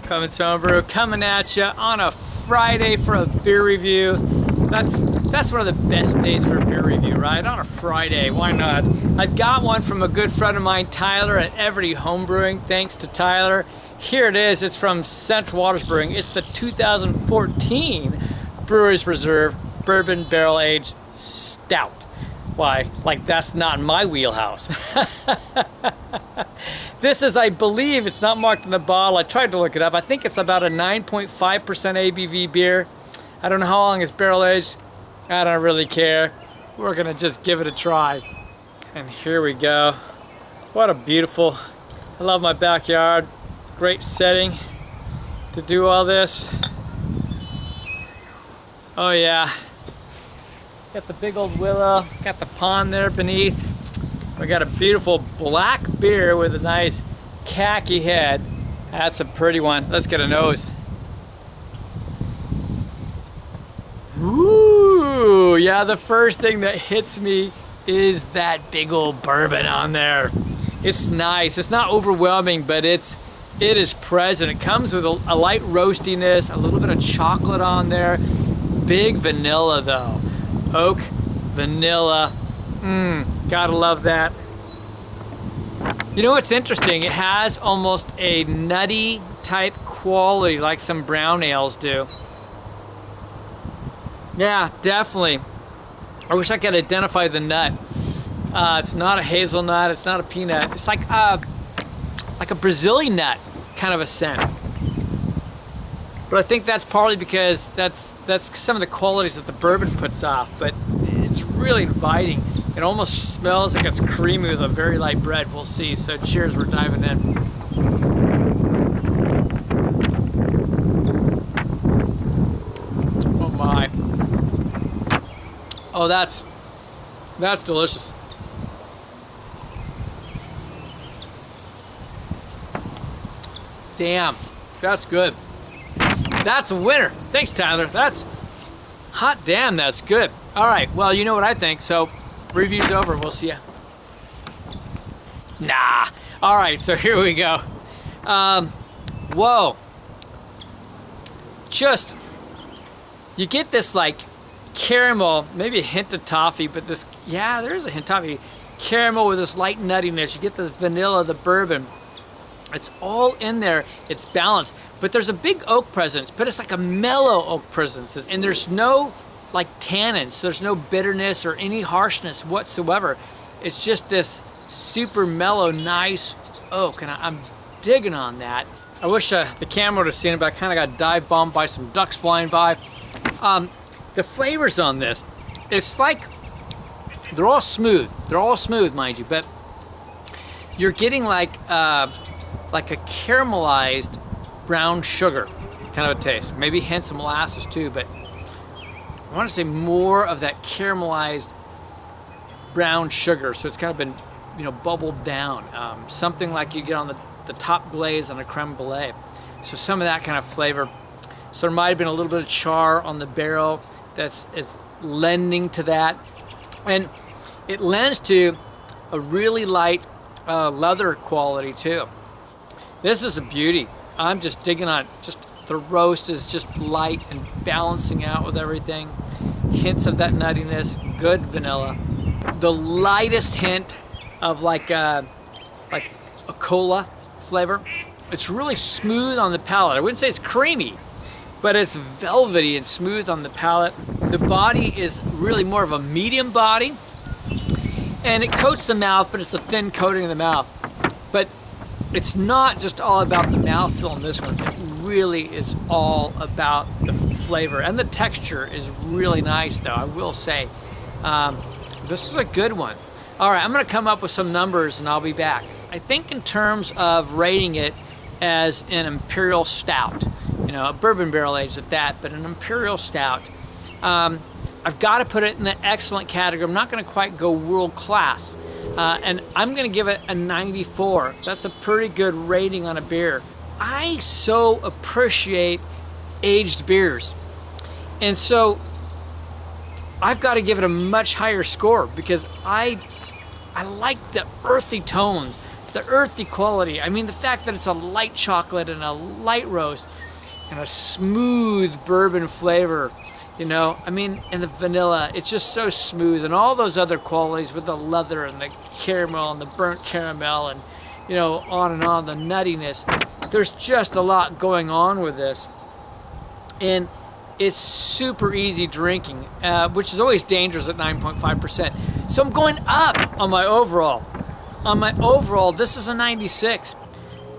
Clemens Homebrew coming at you on a Friday for a beer review. That's one of the best days for a beer review, right? On a Friday, why not? I've got one from a good friend of mine, Tyler at Everty Homebrewing. Thanks to Tyler. Here it is. It's from Central Waters Brewing. It's the 2014 Brewer's Reserve Bourbon Barrel Aged Stout. Why, like that's not in my wheelhouse. This is, I believe, it's not marked in the bottle. I tried to look it up. I think it's about a 9.5% ABV beer. I don't know how long it's barrel aged. I don't really care. We're gonna just give it a try. And here we go. What a beautiful, I love my backyard. Great setting to do all this. Oh yeah. Got the big old willow, got the pond there beneath. We got a beautiful black beer with a nice khaki head. That's a pretty one. Let's get a nose. Ooh, yeah, the first thing that hits me is that big old bourbon on there. It's nice. It's not overwhelming, but it is present. It comes with a light roastiness, a little bit of chocolate on there. Big vanilla though. Oak, vanilla, gotta love that. You know what's interesting? It has almost a nutty type quality like some brown ales do. Yeah, definitely. I wish I could identify the nut. It's not a hazelnut, it's not a peanut. It's like a Brazilian nut kind of a scent. But I think that's partly because that's some of the qualities that the bourbon puts off, but it's really inviting. It almost smells like it's creamy with a very light bread. We'll see. So cheers, we're diving in. Oh my. Oh, that's delicious. Damn, that's good. That's a winner. Thanks, Tyler. That's hot damn, that's good. All right, well, you know what I think, so review's over. We'll see ya. Nah. All right, so here we go. Whoa. Just, you get this like caramel, maybe a hint of toffee, but this, yeah, there is a hint of toffee. Caramel with this light nuttiness. You get this vanilla, the bourbon. It's all in there. It's balanced. But there's a big oak presence, but it's like a mellow oak presence. And there's no like tannins. There's no bitterness or any harshness whatsoever. It's just this super mellow, nice oak. And I'm digging on that. I wish the camera would have seen it, but I kind of got dive bombed by some ducks flying by. The flavors on this, it's like, they're all smooth. They're all smooth, mind you, but you're getting like a caramelized brown sugar kind of a taste. Maybe hint some molasses too, but I want to say more of that caramelized brown sugar. So it's kind of been, bubbled down. Something like you get on the top glaze on a creme brulee. So some of that kind of flavor. So there might have been a little bit of char on the barrel it's lending to that. And it lends to a really light leather quality too. This is a beauty. I'm just digging on it. Just the roast is just light and balancing out with everything. Hints of that nuttiness, good vanilla. The lightest hint of like a cola flavor. It's really smooth on the palate. I wouldn't say it's creamy, but it's velvety and smooth on the palate. The body is really more of a medium body, and it coats the mouth, but it's a thin coating of the mouth. But it's not just all about the mouthfeel in this one. It really is all about the flavor, and the texture is really nice though, I will say. This is a good one. All right, I'm gonna come up with some numbers and I'll be back. I think in terms of rating it as an Imperial Stout, a bourbon barrel aged at that, but an Imperial Stout, I've got to put it in the excellent category. I'm not gonna quite go world class. And I'm gonna give it a 94. That's a pretty good rating on a beer. I so appreciate aged beers. And so I've got to give it a much higher score because I like the earthy tones, the earthy quality. I mean, the fact that it's a light chocolate and a light roast and a smooth bourbon flavor, you know, I mean, and the vanilla, it's just so smooth, and all those other qualities with the leather and the caramel and the burnt caramel and, you know, on, the nuttiness. There's just a lot going on with this. And it's super easy drinking, which is always dangerous at 9.5%. So I'm going up on my overall. On my overall, this is a 96.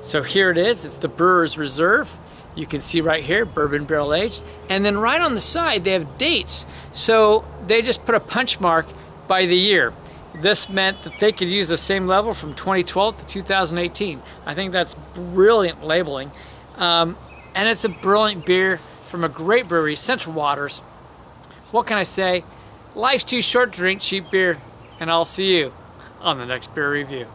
So here it is. It's the Brewer's Reserve. You can see right here, bourbon barrel aged. And then right on the side, they have dates. So they just put a punch mark by the year. This meant that they could use the same level from 2012 to 2018. I think that's brilliant labeling. And it's a brilliant beer from a great brewery, Central Waters. What can I say? Life's too short to drink cheap beer, and I'll see you on the next beer review.